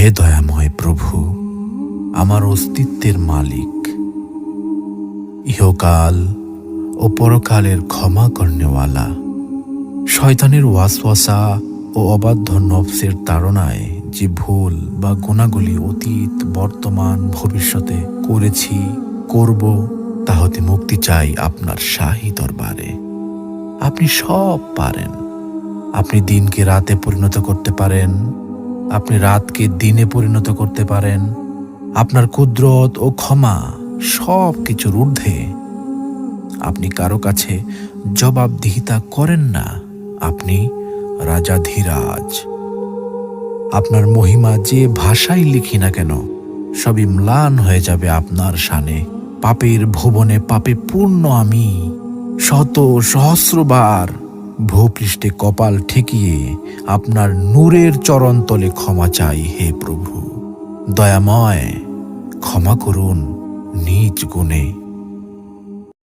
হে দয়াময় প্রভু, আমার অস্তিত্বের মালিক, ইহকাল ও পরকালের ক্ষমা করনেওয়ালা, শয়তানের ওয়াসওয়াসা ও অবাধ্য নফসের তাড়নায় যে ভুল বা গুণাগুলি অতীত, বর্তমান, ভবিষ্যতে করেছি, করব, তা হতে মুক্তি চাই আপনার শাহী দরবারে। আপনি সব পারেন। আপনি দিনকে রাতে পরিণত করতে পারেন, আপনি রাতকে দিনে পরিণত করতে পারেন। আপনার কুদরত ও ক্ষমা সব কিছুর ঊর্ধ্বে। আপনি কারো কাছে জবাবদিহিতা করেন না। আপনি রাজাধিরাজ। আপনার মহিমা যে ভাষায় লিখি না কেন, সবই ম্লান হয়ে যাবে আপনার শানে। পাপের ভুবনে পাপে পূর্ণ আমি, শত সহস্রবার ভূপৃষ্ঠে কপাল ঠেকিয়ে আপনার নূরের চরণতলে ক্ষমা চাই। হে প্রভু দয়াময়, ক্ষমা করুন নিজ গুণে।